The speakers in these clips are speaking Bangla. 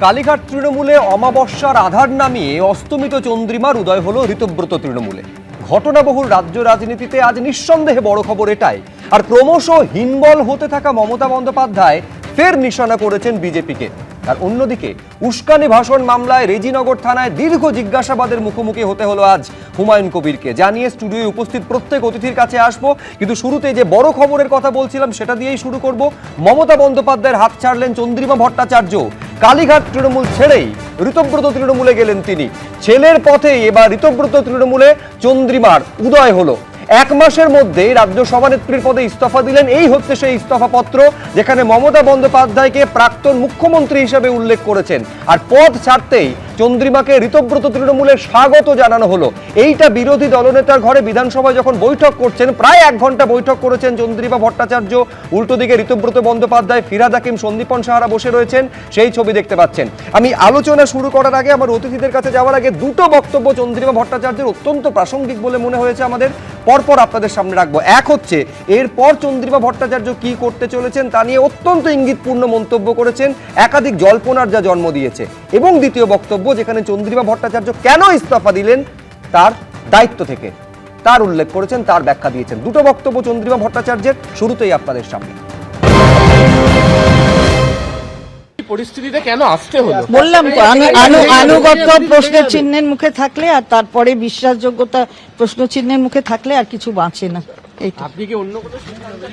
কালীঘাট তৃণমূলে অমাবস্যার আধার নামিয়ে অস্তমিত চন্দ্রিমার উদয় হলো ঋতব্রত তৃণমূলে। ঘটনাবহুল রাজ্য রাজনীতিতে আজ নিঃসন্দেহে বড় খবর এটাই। আর ক্রমশ হীনবল হতে থাকা মমতা বন্দ্যোপাধ্যায় ফের নিশানা করেছেন বিজেপিকে। আর অন্যদিকে উস্কানি ভাষণ মামলায় রেজিনগর থানায় দীর্ঘ জিজ্ঞাসাবাদের মুখোমুখি হতে হলো আজ হুমায়ুন কবিরকে। জানিয়ে স্টুডিওয়ে উপস্থিত প্রত্যেক অতিথির কাছে আসবো, কিন্তু শুরুতে যে বড় খবরের কথা বলছিলাম সেটা দিয়েই শুরু করব। মমতা বন্দ্যোপাধ্যায়ের হাত ছাড়লেন চন্দ্রিমা ভট্টাচার্য। কালীঘাট তৃণমূল ছেড়েই ঋতব্রত তৃণমূলে গেলেন তিনি। ছেলের পথেই এবার ঋতব্রত তৃণমূলে চন্দ্রিমার উদয় হলো। এক মাসের মধ্যে রাজ্য সভানেত্রীর পদে ইস্তফা দিলেন। এই হচ্ছে সেই ইস্তফাপত্র যেখানে মমতা বন্দ্যোপাধ্যায়কে প্রাক্তন মুখ্যমন্ত্রী হিসেবে উল্লেখ করেছেন। আর পদ ছাড়তেই চন্দ্রিমাকে ঋতব্রত তৃণমূলের স্বাগত জানানো হলো। এইটা বিরোধী দলনেতার ঘরে বিধানসভায় যখন বৈঠক করছেন, প্রায় 1 ঘন্টা বৈঠক করেছেন চন্দ্রিমা ভট্টাচার্য। উল্টো দিকে ঋতব্রত বন্দ্যোপাধ্যায়, ফিরহাদ হাকিম, সন্দীপন সাহারা বসে রয়েছেন, সেই ছবি দেখতে পাচ্ছেন। আমি আলোচনা শুরু করার আগে, আমার অতিথিদের কাছে যাওয়ার আগে দুটো বক্তব্য চন্দ্রিমা ভট্টাচার্যের অত্যন্ত প্রাসঙ্গিক বলে মনে হয়েছে আমাদের, পরপর আপনাদের সামনে রাখবো। এক হচ্ছে এরপর চন্দ্রিমা ভট্টাচার্য কি করতে চলেছেন তা নিয়ে অত্যন্ত ইঙ্গিতপূর্ণ মন্তব্য করেছেন, একাধিক জল্পনার যা জন্ম দিয়েছে। এবং দ্বিতীয় বক্তব্য যেখানে চন্দ্রিমা ভট্টাচার্য কেন ইস্তফা দিলেন তার দায়িত্ব থেকে, তার উল্লেখ করেছেন, তার ব্যাখ্যা দিয়েছেন। দুটো বক্তব্য চন্দ্রিমা ভট্টাচার্যের, শুরুতেই আপনাদের সামনে। পরিস্থিতিতে কেন আসতে হলো বললাম তো, আনুগত্য প্রশ্নের চিহ্নের মুখে থাকলে আর তারপরে বিশ্বাসযোগ্যতা প্রশ্ন চিহ্নের মুখে থাকলে আর কিছু বাঁচে না। আপনি কি অন্য কোনো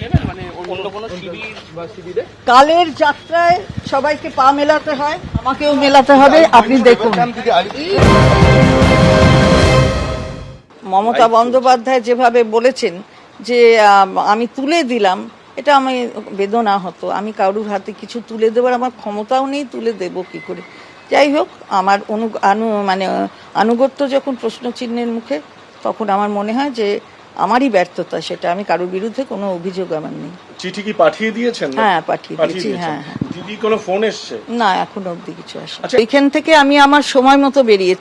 নেবেন, মানে অন্য কোনো শিবির বা শিবিরে? কালের যাত্রায় সবাইকে পা মেলাতে হয়, আমাকেও মেলাতে হবে। আপনি দেখুন, মমতা বন্দ্যোপাধ্যায় যেভাবে বলেছেন যে আমি তুলে দিলাম, এটা আমি বেদনা হতো। আমি কারুর হাতে কিছু তুলে দেওয়ার আমার ক্ষমতাও নেই, তুলে দেব কি করে। যাই হোক, আমার আনুগত্য যখন প্রশ্ন চিহ্নের মুখে, তখন আমার মনে হয় যে আমারই ব্যর্থতা সেটা। আমি কারোর বিরুদ্ধে কোনো অভিযোগ আমার নেই। চিঠি কি পাঠিয়ে দিয়েছেন? হ্যাঁ, পাঠিয়ে দিয়েছি। হ্যাঁ, দিদি কোনো ফোন এসছে? না, এখনো অবধি কিছু আসে। এখান থেকে আমি আমার সময় মতো বেরিয়ে,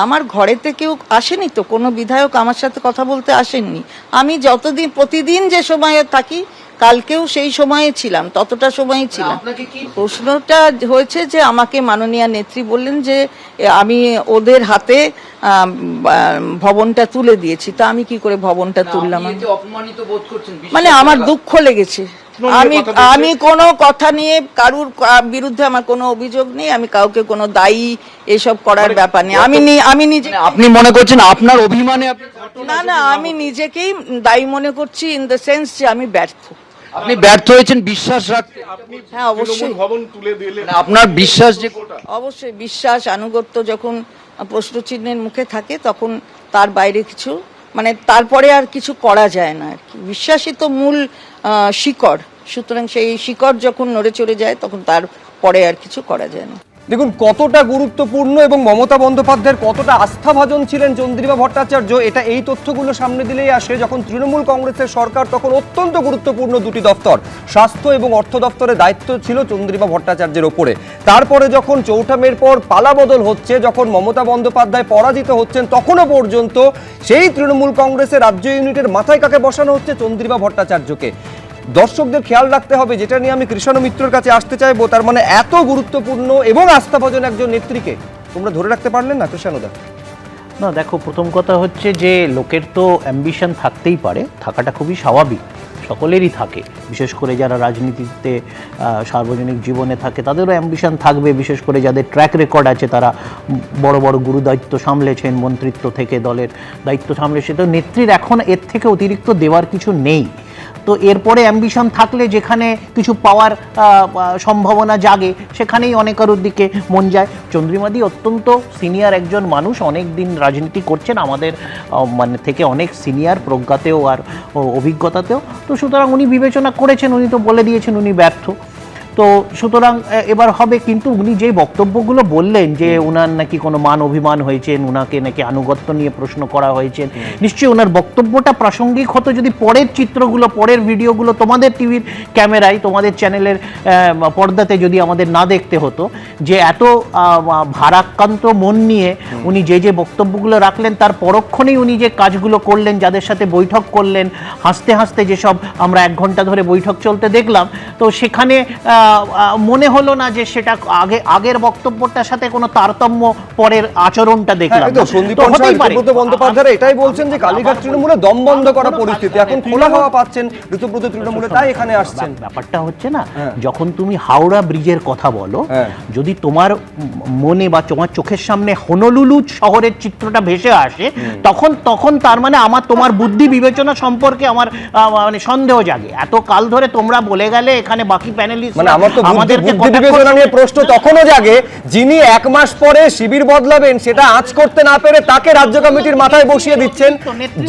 আমার ঘরেতে কেউ আসেনি তো, কোনো বিধায়ক আমার সাথে কথা বলতে আসেননি। আমি যতদিন প্রতিদিন যে সময়ে থাকি, কালকেও সেই সময়ে ছিলাম, ততটা সময়ই ছিলাম। প্রশ্নটা হয়েছে যে আমাকে মাননীয় নেত্রী বললেন যে আমি ওদের হাতে ভবনটা তুলে দিয়েছি। তা আমি কি করে ভবনটা তুললাম? মানে আমার দুঃখ লেগেছে। আমি কোনো কথা নিয়ে কারুর বিরুদ্ধে আমার কোনো অভিযোগ নেই। আমি কাউকে কোনো দায়ী এসব করার ব্যাপার নেই। আমি নিজে, আপনি মনে করছেন আপনার অভিমানে? না, আমি নিজেকেই দায়ী মনে করছি, ইন দ্য সেন্স যে আমি ব্যর্থ। আপনি ব্যর্থ হয়েছেন বিশ্বাস রাখতে? হ্যাঁ, অবশ্যই। ভবন তুলে দিলে আপনার বিশ্বাস যে, অবশ্যই বিশ্বাস, আনুগত্য যখন প্রশ্ন চিহ্নের মুখে থাকে, তখন তার বাইরে কিছু, মানে তারপরে আর কিছু করা যায় না আর কি। বিশ্বাসই তো মূল শিকড়। সুতরাং সেই শিকড় যখন নড়ে চড়ে যায়, তখন তারপরে আর কিছু করা যায় না। দেখুন কতটা গুরুত্বপূর্ণ এবং মমতা বন্দ্যোপাধ্যায়ের কতটা আস্থাভাজন ছিলেন চন্দ্রিমা ভট্টাচার্য, এটা এই তথ্যগুলো সামনে দিলেই আসে। যখন তৃণমূল কংগ্রেসের সরকার, তখন অত্যন্ত গুরুত্বপূর্ণ দুটি দপ্তর, স্বাস্থ্য এবং অর্থ দপ্তরের দায়িত্ব ছিল চন্দ্রিমা ভট্টাচার্যের ওপরে। তারপরে যখন চৌঠা মের পর পালাবদল হচ্ছে, যখন মমতা বন্দ্যোপাধ্যায় পরাজিত হচ্ছেন, তখনও পর্যন্ত সেই তৃণমূল কংগ্রেসের রাজ্য ইউনিটের মাথায় কাকে বসানো হচ্ছে? চন্দ্রিমা ভট্টাচার্যকে। দর্শকদের খেয়াল রাখতে হবে, যেটা নিয়ে আমি কৃষ্ণ মিত্রর কাছে আসতে চাইবো, তার মানে এত গুরুত্বপূর্ণ এবং আস্থাভাজন একজন নেত্রীকে তোমরা ধরে রাখতে পারলেন না কৃষ্ণদা? না, দেখো, প্রথম কথা হচ্ছে যে লোকের তো অ্যাম্বিশন থাকতেই পারে, থাকাটা খুবই স্বাভাবিক, সকলেরই থাকে। বিশেষ করে যারা রাজনীতিতে সার্বজনিক জীবনে থাকে তাদেরও অ্যাম্বিশন থাকবে। বিশেষ করে যাদের ট্র্যাক রেকর্ড আছে, তারা বড় বড় গুরু দায়িত্ব সামলেছেন, মন্ত্রিত্ব থেকে দলের দায়িত্ব সামলেছে। তো নেত্রীর এখন এর থেকে অতিরিক্ত দেওয়ার কিছু নেই। তো এরপরে অ্যাম্বিশন থাকলে যেখানে কিছু পাওয়ার সম্ভাবনা জাগে, সেখানেই অনেকের দিকে মন যায়। চন্দ্রিমাদি অত্যন্ত সিনিয়র একজন মানুষ, অনেক দিন রাজনীতি করছেন, আমাদের মানে থেকে অনেক সিনিয়র প্রজ্ঞাতেও আর অভিজ্ঞতাতেও। তো সুতরাং উনি বিবেচনা করেছেন, উনি তো বলে দিয়েছেন উনি ব্যর্থ। তো সুতরাং এবার হবে। কিন্তু উনি যে বক্তব্যগুলো বললেন যে উনার নাকি কোনো মান অভিমান হয়েছেন, উনাকে নাকি আনুগত্য নিয়ে প্রশ্ন করা হয়েছে, নিশ্চয়ই ওনার বক্তব্যটা প্রাসঙ্গিক হতো যদি পরের চিত্রগুলো, পরের ভিডিওগুলো তোমাদের টিভির ক্যামেরায়, তোমাদের চ্যানেলের পর্দাতে যদি আমাদের না দেখতে হতো, যে এত ভারাক্রান্ত মন নিয়ে উনি যে বক্তব্যগুলো রাখলেন, তার পরক্ষণেই উনি যে কাজগুলো করলেন, যাদের সাথে বৈঠক করলেন, হাসতে হাসতে যেসব আমরা 1 ঘন্টা ধরে বৈঠক চলতে দেখলাম, তো সেখানে মনে হলো না যে সেটা আগের বক্তব্যটার সাথে কোনো তারতম্য পরের আচরণটা দেখলাম। সন্দীপ ঋতুব্রত বন্দ্যোপাধ্যায় এটাই বলছেন যে কালীঘাট তৃণমূলে দম বন্ধ করা পরিস্থিতি, এখন খোলা হাওয়া পাচ্ছেন ঋতুব্রত তৃণমূলে, তাই এখানে আসছেন। ব্যাপারটা হচ্ছে না, যখন তুমি হাওড়া ব্রিজের কথা বলো, যদি তোমার মনে বা তোমার চোখের সামনে হনলুলু শহরের চিত্রটা ভেসে আসে, তখন তার মানে তোমার বুদ্ধি বিবেচনা সম্পর্কে আমার মানে সন্দেহ জাগে। এত কাল ধরে তোমরা বলে গেলে, এখানে বাকি প্যানেলিস্ট মানে আমার তো বুদ্ধি বিবেচনা নিয়ে প্রশ্ন তখনও জাগে, যিনি 1 মাস পরে শিবির বদলাবেন সেটা আঁচ করতে না পেরে তাকে রাজ্য কমিটির মাথায় বসিয়ে দিচ্ছেন,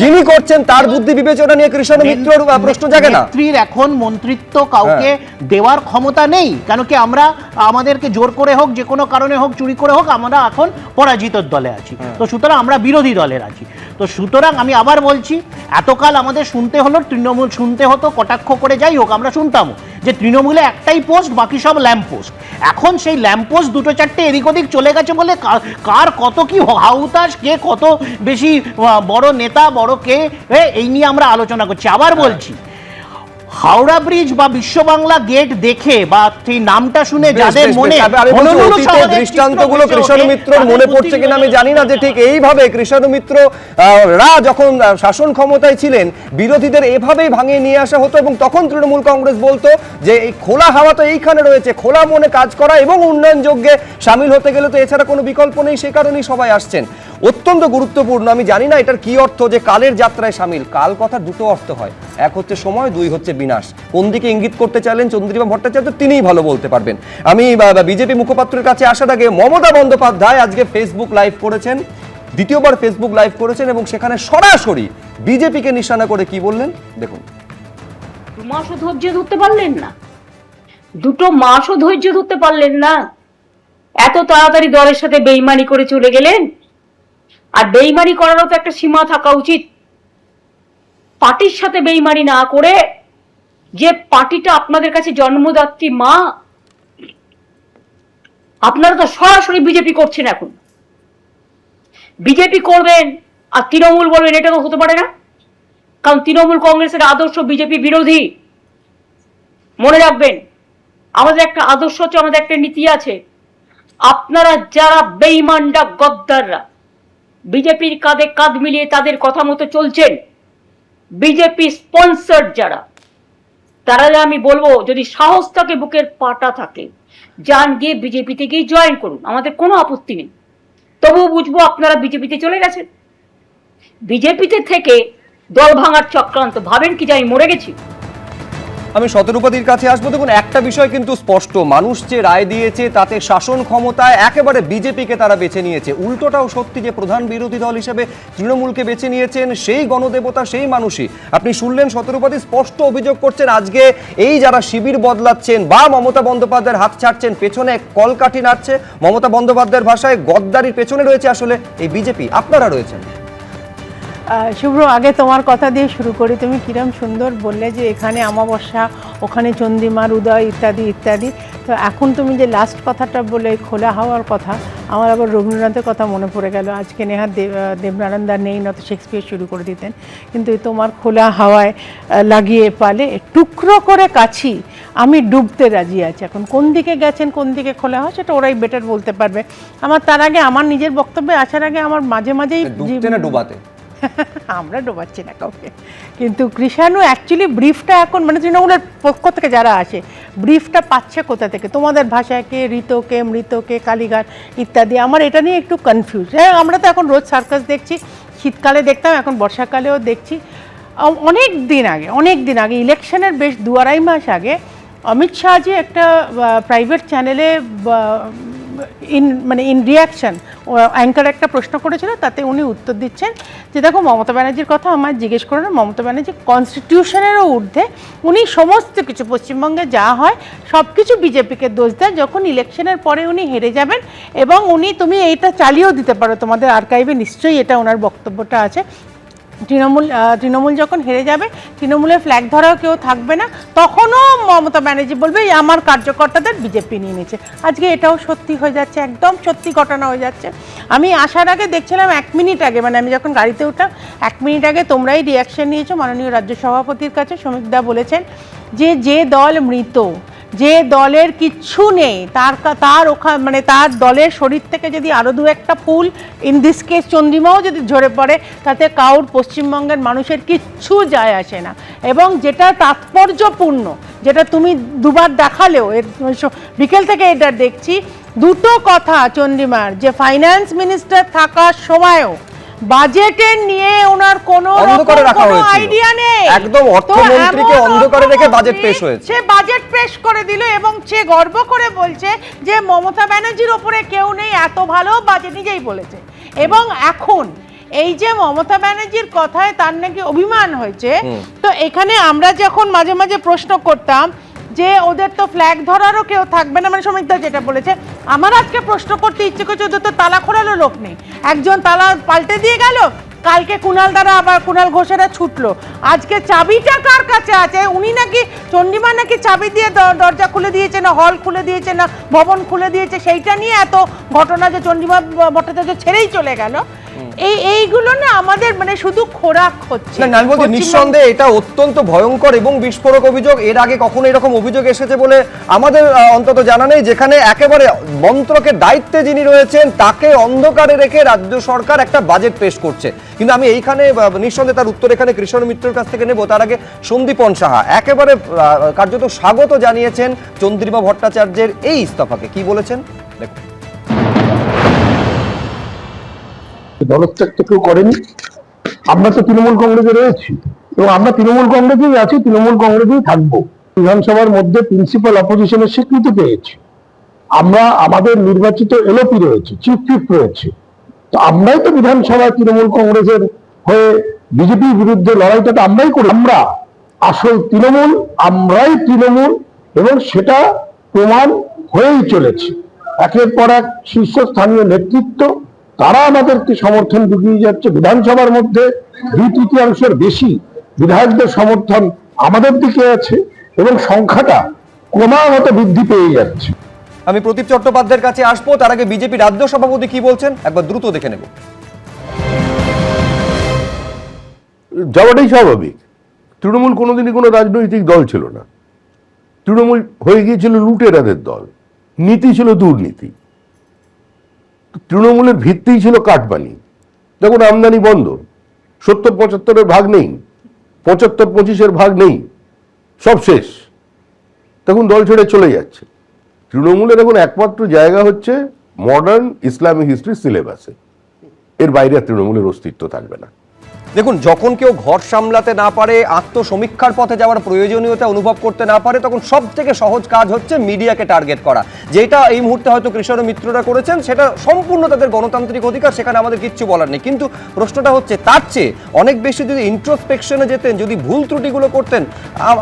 যিনি করছেন তার বুদ্ধি বিবেচনা নিয়ে কৃষ্ণ মিত্রর প্রশ্ন জাগে না? নেত্রীর এখন মন্ত্রিত্ব কাউকে দেওয়ার ক্ষমতা নেই, কেন কি আমরা আমাদেরকে জোর করে হোক, যে কোনো কারণে হোক, চুরি করে হোক, আমরা এখন পরাজিত দলে আছি। তো সুতরাং আমরা বিরোধী দলের আছি। তো সুতরাং আমি আবার বলছি, এতকাল আমাদের শুনতে হলো, তৃণমূল শুনতে হতো কটাক্ষ করে, যাই হোক আমরা শুনতাম যে তৃণমূলে একটাই পোস্ট, বাকি সব ল্যাম্প পোস্ট। এখন সেই ল্যাম্প পোস্ট 2-4টে এদিক ওদিক চলে গেছে বলে কার কত কি হাউতাস, কে কত বেশি বড় নেতা, বড় কে, এই নিয়ে আমরা আলোচনা করছি। আবার বলছি, হাওড়া ব্রিজ বা বিশ্ব বাংলা গেট দেখে বা সেই নামটা শুনে যাদের মনে দৃষ্টান্তগুলো কৃষ্ণ মিত্রর মনে পড়ছে কিনা আমি জানি না, যে ঠিক এইভাবে কৃষ্ণ মিত্র রা যখন শাসন ক্ষমতায় ছিলেন বিরোধীদের এভাবেই ভাঙিয়ে নিয়ে আসা হতো, এবং তখন তৃণমূল কংগ্রেস বলতো যে এই খোলা হাওয়া তো এইখানে রয়েছে, খোলা মনে কাজ করা এবং উন্নয়ন যোগ্যে সামিল হতে গেলে তো এছাড়া কোনো বিকল্প নেই, সে কারণেই সবাই আসছেন। অত্যন্ত গুরুত্বপূর্ণ, আমি জানি না এটার কি অর্থ যে কালের যাত্রায় সামিল। কাল কথা দুটো অর্থ হয়, এক হচ্ছে সময়, দুই হচ্ছে বিনাশ। কোন দিকে ইঙ্গিত করতে চাইলেন চন্দ্রিমা ভট্টাচার্য তিনিই ভালো বলতে পারবেন। আমি বিজেপি মুখপাত্রের কাছে আসার আগে মমতা বন্দ্যোপাধ্যায় আজকে ফেসবুক লাইভ করেছেন, দ্বিতীয়বার ফেসবুক লাইভ করেছেন, এবং সেখানে সরাসরি বিজেপিকে নিশানা করে কি বললেন দেখুন। 2 মাসও ধৈর্য ধরতে পারলেন না, 2 মাসও ধৈর্য ধরতে পারলেন না, এত তাড়াতাড়ি দলের সাথে বেইমানি করে চলে গেলেন। আর বেইমানি করারও তো একটা সীমা থাকা উচিত। পার্টির সাথে বেইমানি না করে, যে পার্টিটা আপনাদের কাছে জন্মদাত্রী মা, আপনারা তো সরাসরি বিজেপি করছেন। এখন বিজেপি করবেন আর তৃণমূল বলবেন, এটা তো হতে পারে না, কারণ তৃণমূল কংগ্রেসের আদর্শ বিজেপি বিরোধী। মনে রাখবেন, আমাদের একটা আদর্শ আছে, আমাদের একটা নীতি আছে। আপনারা যারা বেঈমানরা, গদ্দাররা, বিজেপির কাঁধে কাঁধ মিলিয়ে তাদের কথা মতো চলছেন, বিজেপি স্পন্সর যারা, তারা আমি বলবো, যদি সাহস থাকে, বুকের পাটা থাকে, যান গিয়ে বিজেপিতে গিয়ে জয়েন করুন, আমাদের কোনো আপত্তি নেই। তবুও বুঝবো আপনারা বিজেপিতে চলে গেছেন। বিজেপিতে থেকে দল ভাঙার চক্রান্ত, ভাবেন কি যে আমি মরে গেছি? আমি শতরূপাদির কাছে আসবো। দেখুন, একটা বিষয় কিন্তু স্পষ্ট, মানুষ যে রায় দিয়েছে তাতে শাসন ক্ষমতায় একেবারে বিজেপিকে তারা বেছে নিয়েছে। উল্টোটাও সত্যি যে প্রধান বিরোধী দল হিসেবে তৃণমূলকে বেছে নিয়েছেন সেই গণদেবতা, সেই মানুষই। আপনি শুনলেন শতরূপাদি স্পষ্ট অভিযোগ করছেন, আজকে এই যারা শিবির বদলাচ্ছেন বা মমতা বন্দ্যোপাধ্যায়ের হাত ছাড়ছেন, পেছনে কলকাঠি নাড়ছে, মমতা বন্দ্যোপাধ্যায়ের ভাষায় গদ্দারির পেছনে রয়েছে আসলে এই বিজেপি, আপনারা রয়েছেন। শুভ্র, আগে তোমার কথা দিয়ে শুরু করি। তুমি কিরম সুন্দর বললে যে এখানে অমাবস্যা, ওখানে চন্দ্রিমার উদয়, ইত্যাদি ইত্যাদি। তো এখন তুমি যে লাস্ট কথাটা বলে খোলা হাওয়ার কথা, আমার আবার রবীন্দ্রনাথের কথা মনে পড়ে গেল। আজকে নেহাত দেবনারায়ণ দা নেই, নয়তো শেক্সপিয়ার শুরু করে দিতেন। কিন্তু তোমার খোলা হাওয়ায় লাগিয়ে পালে টুকরো করে কাছি, আমি ডুবতে রাজি আছি। এখন কোন দিকে গেছেন, কোন দিকে খোলা হয়, সেটা ওরাই বেটার বলতে পারবে। আমার তার আগে, আমার নিজের বক্তব্যে আসার আগে, আমার মাঝে মাঝেই ডুবাতে আমরা ডোবাচ্ছি না কাউকে, কিন্তু কৃষাণু অ্যাকচুয়ালি ব্রিফটা এখন, মানে তৃণমূলের পক্ষ থেকে যারা আসে, ব্রিফটা পাচ্ছে কোথা থেকে? তোমাদের ভাষায় কে ঋতকে, মৃতকে, কালীঘাট ইত্যাদি। আমার এটা নিয়ে একটু কনফিউজ। হ্যাঁ, আমরা তো এখন রোজ সার্কাস দেখছি, শীতকালে দেখতাম, এখন বর্ষাকালেও দেখছি। অনেক দিন আগে ইলেকশনের বেশ 2-2.5 মাস আগে অমিত শাহজি একটা প্রাইভেট চ্যানেলে ইন রিয়াকশন অ্যাঙ্কার একটা প্রশ্ন করেছিল, তাতে উনি উত্তর দিচ্ছেন যে দেখো, মমতা ব্যানার্জির কথা আমার জিজ্ঞেস করো না, মমতা ব্যানার্জি কনস্টিটিউশনেরও ঊর্ধ্বে, উনি সমস্ত কিছু পশ্চিমবঙ্গে যা হয় সব কিছু বিজেপিকে দোষ দেয়। যখন ইলেকশনের পরে উনি হেরে যাবেন, এবং তুমি এইটা চালিয়েও দিতে পারো, তোমাদের আর্কাইভে নিশ্চয়ই এটা ওনার বক্তব্যটা আছে, তৃণমূল যখন হেরে যাবে, তৃণমূলের ফ্ল্যাগ ধরাও কেউ থাকবে না, তখনও মমতা ব্যানার্জি বলবে আমার কার্যকর্তাদের বিজেপি নিয়ে নিয়েছে। আজকে এটাও সত্যি হয়ে যাচ্ছে, একদম সত্যি ঘটনা হয়ে যাচ্ছে। আমি আসার আগে দেখছিলাম 1 মিনিট আগে, মানে আমি যখন গাড়িতে উঠলাম 1 মিনিট আগে তোমরাই রিয়াকশন নিয়েছো মাননীয় রাজ্য সভাপতির কাছে। শ্রমিকদা বলেছেন যে দল মৃত যে দলের কিচ্ছু নেই তার ওখানে মানে তার দলের শরীর থেকে যদি আরো দু একটা ফুল ইন দিস কেস চন্দ্রিমাও যদি ঝরে পড়ে তাতে কাউর পশ্চিমবঙ্গের মানুষের কিচ্ছু যায় আসে না। এবং যেটা তাৎপর্যপূর্ণ, যেটা তুমি দুবার দেখালেও বিকেল থেকে এটা দেখছি, দুটো কথা চন্দ্রিমার, যে ফাইন্যান্স মিনিস্টার থাকার সময়ও বাজেটের নিয়ে ওনার কোনো অন্ধকারে রাখা হয়েছিল, আইডিয়া নেই, একদম অর্থমন্ত্রীকে অন্ধকারে রেখে বাজেট পেশ হয়েছে। সে বাজেট পেশ করে দিল এবং সে গর্ব করে বলছে যে মমতা ব্যানার্জির ওপরে কেউ নেই, এত ভালো বাজেট নিজেই বলেছে। এবং এখন এই যে মমতা ব্যানার্জির কথায় তার নাকি অভিমান হয়েছে, তো এখানে আমরা যখন মাঝে মাঝে প্রশ্ন করতাম যে ওদের তো ফ্ল্যাগ ধরারও কেউ থাকবে না, মানে সমিতা যেটা বলেছে, আমার আজকে প্রশ্ন করতে ইচ্ছে করছে, ওদের তো তালা খোলারও লোক নেই, একজন তালা পাল্টে দিয়ে গেল, কালকে কুণাল দ্বারা আবার কুণাল ঘোষেরা ছুটলো, আজকে চাবিটা কার কাছে আছে? উনি নাকি চন্দ্রিমা নাকি চাবি দিয়ে দরজা খুলে দিয়েছে না হল খুলে দিয়েছে না ভবন খুলে দিয়েছে, সেইটা নিয়ে এত ঘটনা যে চন্দ্রিমা ভট্টাচার্য ছেড়েই চলে গেল। এইগুলো না আমাদের মানে শুধু খোরাক হচ্ছে। না, আমি বলছি নিঃসন্দেহে এটা অত্যন্ত ভয়ঙ্কর এবং বিস্ফোরক অভিযোগ। এর আগে কখনো এরকম অভিযোগ এসেছে বলে আমাদের অন্তত জানা নেই, যেখানে একেবারে মন্ত্রকের দায়িত্বে যিনি রয়েছেন তাকে অন্ধকারে রেখে রাজ্য সরকার একটা বাজেট পেশ করছে। কিন্তু আমি এইখানে নিঃসন্দেহে তার উত্তর এখানে কৃষ্ণ মিত্রের কাছ থেকে নেব। তার আগে সন্দীপন সাহা একেবারে কার্যত স্বাগত জানিয়েছেন চন্দ্রিমা ভট্টাচার্যের এই ইস্তফাকে, কি বলেছেন দেখুন। দলত্যাগ তো কেউ করেনি, আমরা তো তৃণমূল কংগ্রেসে রয়েছি এবং আমরা তৃণমূল কংগ্রেসেই আছি, তৃণমূল কংগ্রেসেই থাকবো। বিধানসভার মধ্যে প্রিন্সিপাল অপোজিশনের স্বীকৃতি পেয়েছি, আমরা আমাদের নির্বাচিত এলওপি রয়েছে, চিফ হুইপ রয়েছে, তো আমরাই তো বিধানসভায় তৃণমূল কংগ্রেসের হয়ে বিজেপির বিরুদ্ধে লড়াইটা তো আমরাই করি। আমরা আসল তৃণমূল, আমরাই তৃণমূল, এবং সেটা প্রমাণ হয়েই চলেছে। একের পর এক শীর্ষস্থানীয় নেতৃত্ব তারা আমাদেরকে সমর্থন ঢুকিয়ে যাচ্ছে। বিধানসভার মধ্যে 2/3 বেশি বিধায়কদের সমর্থন আমাদের দিকে আছে এবং সংখ্যাটা ক্রমাগত বৃদ্ধি পেয়ে যাচ্ছে। আমি প্রদীপ চট্টোপাধ্যায়ের কাছে আসবো, তার আগে বিজেপি রাজ্য সভাপতি কি বলছেন একবার দ্রুত দেখে নেব। যাওয়াটাই স্বাভাবিক। তৃণমূল কোনোদিনই কোনো রাজনৈতিক দল ছিল না, তৃণমূল হয়ে গিয়েছিল লুটেরাদের দল, নীতি ছিল দুর্নীতি। তৃণমূলের ভিত্তিই ছিল কাটমানি। দেখুন আমদানি বন্ধ, 70-75-এর ভাগ নেই, 75-25-এর ভাগ নেই, সব শেষ। তখন দল ছেড়ে চলে যাচ্ছে। তৃণমূলের এখন একমাত্র জায়গা হচ্ছে মডার্ন ইসলামিক হিস্ট্রি সিলেবাসে, এর বাইরে তৃণমূলের অস্তিত্ব থাকবে না। দেখুন, যখন কেউ ঘর সামলাতে না পারে, আত্মসমীক্ষার পথে যাওয়ার প্রয়োজনীয়তা অনুভব করতে না পারে, তখন সব থেকে সহজ কাজ হচ্ছে মিডিয়াকে টার্গেট করা। যেটা এই মুহূর্তে হয়তো কৃষ্ণ মিত্ররা করেছেন, সেটা সম্পূর্ণ তাদের গণতান্ত্রিক অধিকার, সেখানে আমাদের কিচ্ছু বলার নেই। কিন্তু প্রশ্নটা হচ্ছে তার চেয়ে অনেক বেশি যদি ইন্ট্রোস্পেকশনে যেতেন, যদি ভুল ত্রুটিগুলো করতেন,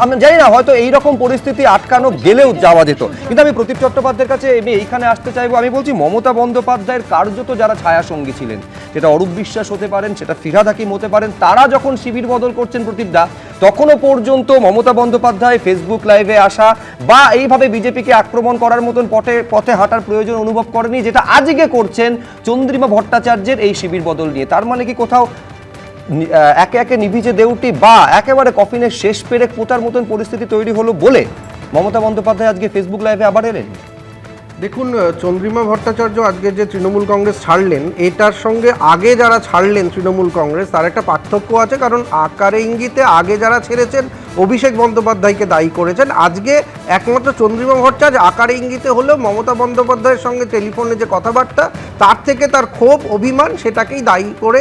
আমি জানি না হয়তো এইরকম পরিস্থিতি আটকানো গেলেও যাওয়া যেত। কিন্তু আমি প্রদীপ চট্টোপাধ্যায়ের কাছে আমি এইখানে আসতে চাইবো। আমি বলছি মমতা বন্দ্যোপাধ্যায়ের কার্যত যারা ছায়াসঙ্গী ছিলেন, সেটা অরূপ বিশ্বাস হতে পারেন, সেটা ফিরহাদ হাকিম হতে পারেন, তারা যখন শিবির বদল করছেন প্রদীপদা, তখনও পর্যন্ত মমতা বন্দ্যোপাধ্যায় ফেসবুক লাইভে আসা বা এইভাবে বিজেপিকে আক্রমণ করার মতন পথে হাঁটার প্রয়োজন অনুভব করেনি, যেটা আজকে করছেন চন্দ্রিমা ভট্টাচার্যের এই শিবির বদল নিয়ে। তার মানে কি কোথাও একে একে নিভিজে দেউটি বা একেবারে কফিনের শেষ পেরেক পোতার মতন পরিস্থিতি তৈরি হলো বলে মমতা বন্দ্যোপাধ্যায় আজকে ফেসবুক লাইভে আবার এলেন? দেখুন, চন্দ্রিমা ভট্টাচার্য আজকে যে তৃণমূল কংগ্রেস ছাড়লেন, এটার সঙ্গে আগে যারা ছাড়লেন তৃণমূল কংগ্রেস, তার একটা পার্থক্য আছে। কারণ আকারে ইঙ্গিতে আগে যারা ছেড়েছেন অভিষেক বন্দ্যোপাধ্যায়কে দায়ী করেছেন, আজকে একমাত্র চন্দ্রিমা ভট্টাচার্য আকারে ইঙ্গিতে হলেও মমতা বন্দ্যোপাধ্যায়ের সঙ্গে টেলিফোনে যে কথাবার্তা, তার থেকে তার ক্ষোভ অভিমান, সেটাকেই দায়ী করে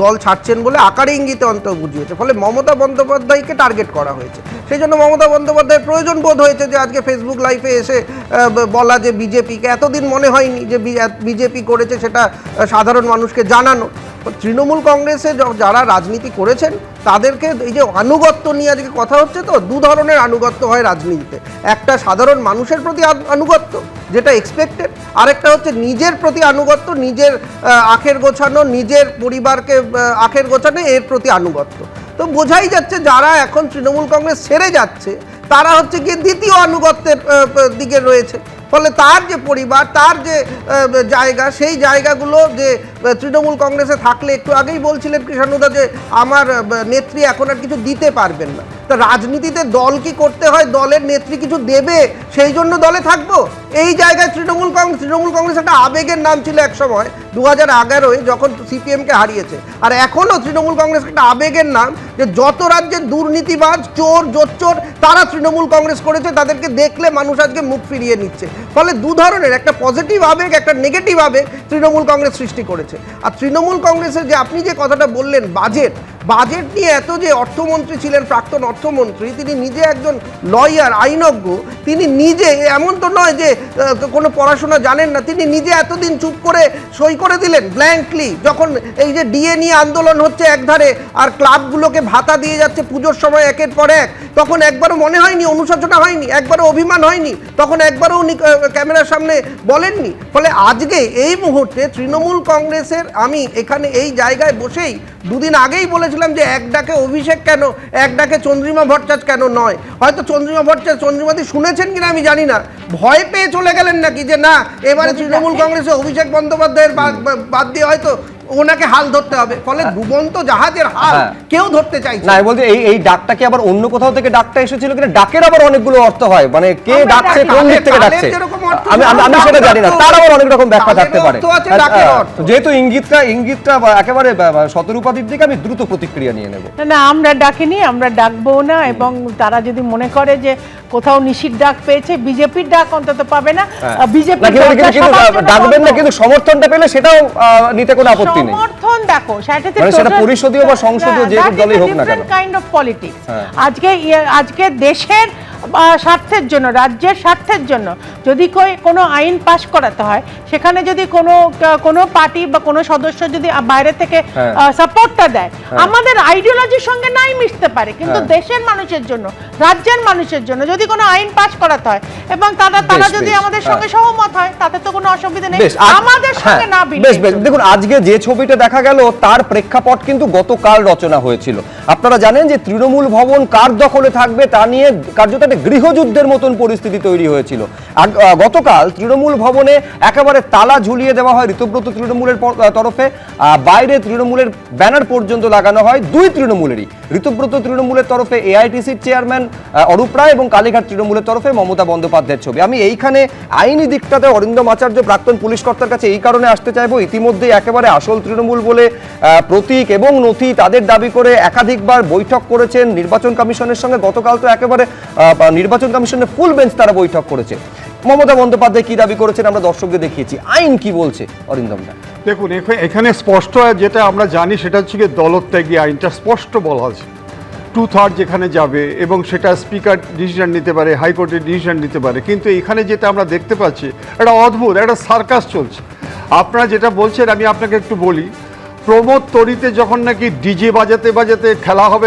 দল ছাড়ছেন বলে আকারে ইঙ্গিতে অন্তত বুঝিয়েছে। ফলে মমতা বন্দ্যোপাধ্যায়কে টার্গেট করা হয়েছে। সেই জন্য মমতা বন্দ্যোপাধ্যায়ের প্রয়োজন বোধ হয়েছে যে আজকে ফেসবুক লাইভে এসে বলা যে বিজেপিকে, এতদিন মনে হয়নি যে বিজেপি করেছে সেটা সাধারণ মানুষকে জানানো। তৃণমূল কংগ্রেসে যারা রাজনীতি করেছেন তাদেরকে এই যে আনুগত্য নিয়ে আজকে কথা হচ্ছে, তো দু ধরনের আনুগত্য হয় রাজনীতিতে। একটা সাধারণ মানুষের প্রতি আনুগত্য, যেটা এক্সপেক্টেড, আরেকটা হচ্ছে নিজের প্রতি আনুগত্য, নিজের আখের গোছানো, নিজের পরিবারকে আখের গোছানো, এর প্রতি আনুগত্য। তো বোঝাই যাচ্ছে যারা এখন তৃণমূল কংগ্রেস ছেড়ে যাচ্ছে তারা হচ্ছে গিয়ে দ্বিতীয় আনুগত্যের দিকে রয়েছে। ফলে তার যে পরিবার, তার যে জায়গা, সেই জায়গাগুলো যে তৃণমূল কংগ্রেসে থাকলে, একটু আগেই বলছিলেন কৃষ্ণদা যে আমার নেত্রী এখন আর কিছু দিতে পারবেন না। তা রাজনীতিতে দল কি করতে হয়, দলের নেত্রী কিছু দেবে সেই জন্য দলে থাকবো? এই জায়গায় তৃণমূল কংগ্রেস একটা আবেগের নাম ছিল এক সময় 2011-এ যখন সিপিএমকে হারিয়েছে, আর এখনও তৃণমূল কংগ্রেস একটা আবেগের নাম, যে যত রাজ্যের দুর্নীতিবাজ চোর জোচ্চোর তারা তৃণমূল কংগ্রেস করেছে, তাদেরকে দেখলে মানুষ আজকে মুখ ফিরিয়ে নিচ্ছে। ফলে দু ধরনের, একটা পজিটিভ আবেগ, একটা নেগেটিভ আবেগ তৃণমূল কংগ্রেস সৃষ্টি করেছে। আর তৃণমূল কংগ্রেসের যে আপনি যে কথাটা বললেন বাজেট নিয়ে, এত যে অর্থমন্ত্রী ছিলেন প্রাক্তন অর্থমন্ত্রী, তিনি নিজে একজন লয়ার, আইনজ্ঞ, তিনি নিজে, এমন তো নয় যে কোনো পড়াশোনা জানেন না, তিনি নিজে এতদিন চুপ করে সই করে দিলেন ব্ল্যাঙ্কলি, যখন এই যে ডিএ নিয়ে আন্দোলন হচ্ছে একধারে আর ক্লাবগুলোকে ভাতা দিয়ে যাচ্ছে পুজোর সময় একের পর এক, তখন একবারও মনে হয়নি, অনুশোচনা হয়নি, একবারও অভিমান হয়নি, তখন একবারও উনি ক্যামেরার সামনে বলেননি। ফলে আজকে এই মুহূর্তে তৃণমূল কংগ্রেসের, আমি এখানে এই জায়গায় বসেই দুদিন আগেই বলেছিলাম যে এক ডাকে অভিষেক কেন, এক ডাকে চন্দ্রিমা ভট্টাচার্য কেন নয়। হয়তো চন্দ্রিমাদি শুনেছেন কিনা আমি জানি না, ভয় পেয়ে চলে গেলেন নাকি যে না এবারে তৃণমূল কংগ্রেসে অভিষেক বন্দ্যোপাধ্যায়ের বাদ দিয়ে হয়তো ওনাকে হাল ধরতে হবে। ফলে ডুবন্ত জাহাজের হাল কেউ ধরতে চাইছে না। বলতে এই ডাকটা কি আবার অন্য কোথাও থেকে ডাকটা এসেছিল কিনা? ডাকের আবার অনেকগুলো অর্থ হয়, মানে কে ডাকছে, কোন দিক থেকে ডাকছে, আমি সেটা জানি না, তার আবার অনেক রকম ব্যাখ্যা থাকতে পারে। যেহেতু ইঙ্গিতটা একেবারে শতরূপাদির দিকে, আমি দ্রুত প্রতিক্রিয়া নিয়ে নেব। না, আমরা ডাকিনি, আমরা ডাকবো না। এবং তারা যদি মনে করে যে কোথাও নিশির ডাক পেয়েছে, বিজেপির ডাক অন্তত পাবে না। বিজেপি ডাকবেন না, কিন্তু সমর্থনটা পেলে সেটাও নিতে কোনো আপত্তি নেই। সমর্থন দেখো সেটা পরিষদীয় বা সংসদীয় যে দলই হোক না কেন, কাইন্ড অফ পলিটিক্স। আজকে দেশের স্বার্থের জন্য, রাজ্যের স্বার্থের জন্য যদি কোনো আইন পাশ করাতে হয়, সেখানে যদি কোনো পার্টি বা কোনো সদস্য যদি বাইরে থেকে সাপোর্টটা দেয়, আমাদের আইডিওলজির সঙ্গে নাই মিশতে পারে, কিন্তু দেশের মানুষের জন্য, রাজ্যের মানুষের জন্য যদি কোনো আইন পাশ করাতে হয় এবং তারা যদি আমাদের সঙ্গে সহমত হয়, তাতে তো কোনো অসুবিধা নেই, আমাদের সঙ্গে না দেখুন আজকে যে ছবিটা দেখা গেল তার প্রেক্ষাপট কিন্তু গতকাল রচনা হয়েছিল। আপনারা জানেন যে তৃণমূল ভবন কার দখলে থাকবে তা নিয়ে কার্যত একটা গৃহযুদ্ধের মতন পরিস্থিতি তৈরি হয়েছিল। গতকাল তৃণমূল ভবনে একেবারে তালা ঝুলিয়ে দেওয়া হয় ঋতব্রত তৃণমূলের তরফে, বাইরে তৃণমূলের ব্যানার পর্যন্ত লাগানো হয় দুই তৃণমূলেরই, ঋতব্রত তৃণমূলের তরফে এআইটিসির চেয়ারম্যান অরূপ রায় এবং কালীঘাট তৃণমূলের তরফে মমতা বন্দ্যোপাধ্যায়ের ছবি। আমি এইখানে আইনি দিকটাতে অরিন্দম আচার্য প্রাক্তন পুলিশ কর্তার কাছে এই কারণে আসতে চাইবো, ইতিমধ্যে একেবারে আসল তৃণমূল বলে প্রতীক এবং নথি তাদের দাবি করে একাধিকবার বৈঠক করেছেন নির্বাচন কমিশনের সঙ্গে। গতকাল তো একেবারে নির্বাচন কমিশনের ফুল বেঞ্চ তারা বৈঠক করেছে। মমতা বন্দ্যোপাধ্যায় কি দাবি করেছেন আমরা দর্শকদের দেখিয়েছি, আইন কি বলছে অরিন্দম দা? দেখুন এখানে স্পষ্ট যেটা আমরা জানি সেটা হচ্ছে কি দলত্যাগী আইনটা স্পষ্ট বলা আছে, 2/3 যেখানে যাবে এবং সেটা স্পিকার ডিসিশন নিতে পারে, হাইকোর্টের ডিসিশন নিতে পারে। কিন্তু এখানে যেটা আমরা দেখতে পাচ্ছি একটা অদ্ভুত একটা সার্কাস চলছে। আপনারা যেটা বলছেন আমি আপনাকে একটু বলি, প্রমোদ তরিতে যখন নাকি ডিজে বাজাতে বাজাতে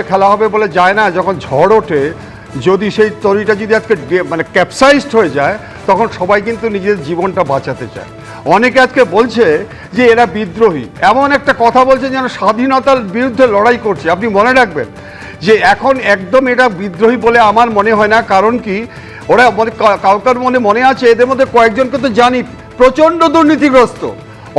খেলা হবে বলে যায় না, যখন ঝড় ওঠে, যদি সেই তরিটা যদি আজকে মানে ক্যাপসাইজড হয়ে যায়, তখন সবাই কিন্তু নিজের জীবনটা বাঁচাতে চায়। অনেকে আজকে বলছে যে এরা বিদ্রোহী, এমন একটা কথা বলছে যেন স্বাধীনতার বিরুদ্ধে লড়াই করছে। আপনি মনে রাখবেন যে এখন একদম এটা বিদ্রোহী বলে আমার মনে হয় না। কারণ কি, ওরা কাউকার মনে আছে, এদের মধ্যে কয়েকজনকে তো জানি প্রচণ্ড দুর্নীতিগ্রস্ত।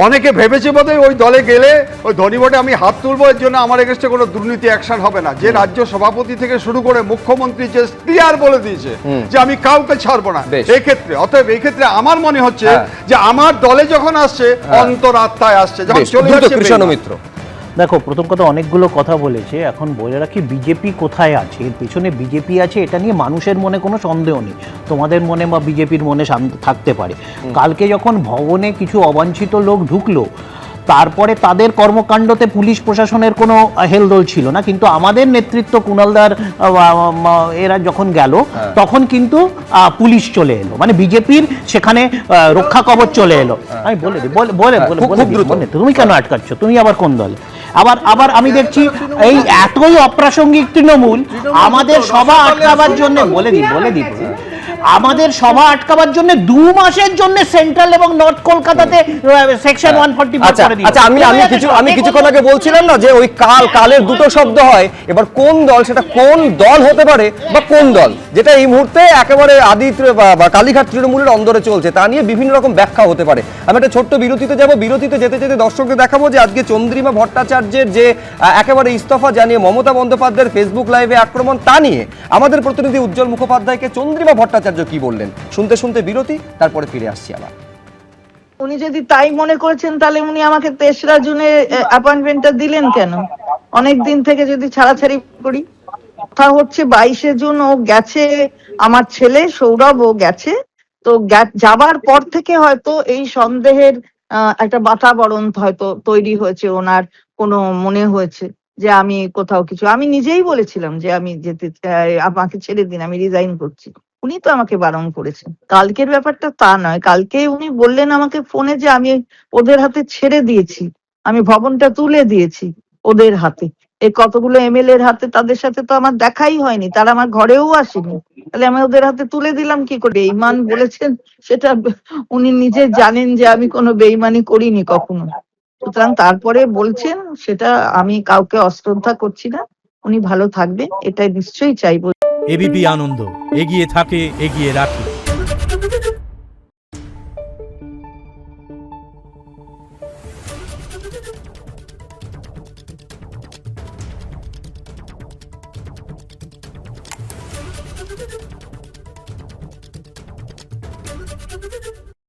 অনেকে ভেবেছে বোধহয় ওই দলে গেলে ওই ধনী ভোটে আমি হাত তুলবো, এর জন্য আমার এগেস্টে কোনো দুর্নীতি অ্যাকশন হবে না। যে রাজ্য সভাপতি থেকে শুরু করে মুখ্যমন্ত্রী যে ক্লিয়ার বলে দিয়েছে যে আমি কাউকে ছাড়বো না এই ক্ষেত্রে। অতএব এই ক্ষেত্রে আমার মনে হচ্ছে যে আমার দলে যখন আসছে অন্তরাত্মায় আসছে, যখন চলে যাচ্ছে কৃষ্ণ মিত্র। দেখো, প্রথম কথা অনেকগুলো কথা বলেছে, এখন বলে রাখি বিজেপি কোথায় আছে, এর পেছনে বিজেপি আছে এটা নিয়ে মানুষের মনে কোনো সন্দেহ নেই, তোমাদের মনে বা বিজেপির মনে থাকতে পারে। কালকে যখন ভবনে কিছু অবাঞ্ছিত লোক ঢুকলো, তারপরে তাদের কর্মকাণ্ডতে পুলিশ প্রশাসনের কোনো হেলদোল ছিল না, কিন্তু আমাদের নেতৃত্ব কুণালদার এরা যখন গেল তখন কিন্তু পুলিশ চলে এলো, মানে বিজেপির সেখানে রক্ষা কবচ চলে এলো। আমি বলে দিই, বলে তুমি কেন আটকাচ্ছ, তুমি আবার কোন দলে? আবার আমি দেখছি এই এতই অপ্রাসঙ্গিক তৃণমূল আমাদের সভা আটকাবার জন্য বলে দিই আমাদের সভা আটকাবার জন্য 2 মাসের জন্য সেন্ট্রাল এবং নর্থ কলকাতাতে সেকশন 144 আচ্ছা করে দিয়েছে। আচ্ছা আমি কিছুক্ষণ আগে বলছিলাম না যে ওই কালের দুটো শব্দ হয়, এবার কোন দল, সেটা কোন দল হতে পারে বা কোন দল, যেটা এই মুহূর্তে একেবারে বা কালীঘাট তৃণমূলের অন্দরে চলছে, তা নিয়ে বিভিন্ন রকম ব্যাখ্যা হতে পারে। আমি একটা ছোট্ট বিরতিতে যাব, বিরতিতে যেতে যেতে দর্শকদের দেখাবো যে আজকে চন্দ্রিমা ভট্টাচার্যের যে একেবারে ইস্তফা জানিয়ে মমতা বন্দ্যোপাধ্যায়ের ফেসবুক লাইভে আক্রমণ, তা নিয়ে আমাদের প্রতিনিধি উজ্জ্বল মুখোপাধ্যায়কে চন্দ্রিমা ভট্টাচার্য কি বললেন, শুনতে শুনতে বিরতি, তারপরে ফিরে আসছি আবার। উনি যদি তাই মনে করেছেন তাহলে উনি আমাকে 3রা জুনে অ্যাপয়েন্টমেন্টটা দিলেন কেন? অনেক দিন থেকে যদি ছাড়াছাড়ি করি, কথা হচ্ছে 22শে জুন ও গেছে, আমার ছেলে সৌরভ ও গেছে, তো যাবার পর থেকে হয়তো এই সন্দেহের একটা বাতাবরণ হয়তো তৈরি হয়েছে, ওনার কোনো মনে হয়েছে যে আমি কোথাও কিছু, আমি নিজেই বলেছিলাম যে আমি যেতে আমাকে ছেড়ে দিন, আমি রিজাইন করছি। উনি তো আমাকে বারণ করেছেন। কালকের ব্যাপারটা তা নয়, কালকে উনি বললেন আমাকে ফোনে যে আমি ওদের হাতে ছেড়ে দিয়েছি, আমি ভবনটা তুলে দিয়েছি ওদের হাতে। এই কতগুলো এমএলএ এর হাতে, তাদের সাথে তো আমার দেখাই হয়নি, তারা আমার ঘরেও আসেনি, তাহলে আমি ওদের হাতে তুলে দিলাম কি করে? বেঈমান বলেছেন, সেটা উনি নিজে জানেন যে আমি কোনো বেঈমানি করিনি কখনো। সুতরাং তারপরে বলছেন, সেটা আমি কাউকে অশ্রদ্ধা করছি না। উনি ভালো থাকবেন, এটাই নিশ্চয়ই চাইবো। এবিপি আনন্দ, এগিয়ে থাকে, এগিয়ে রাখে।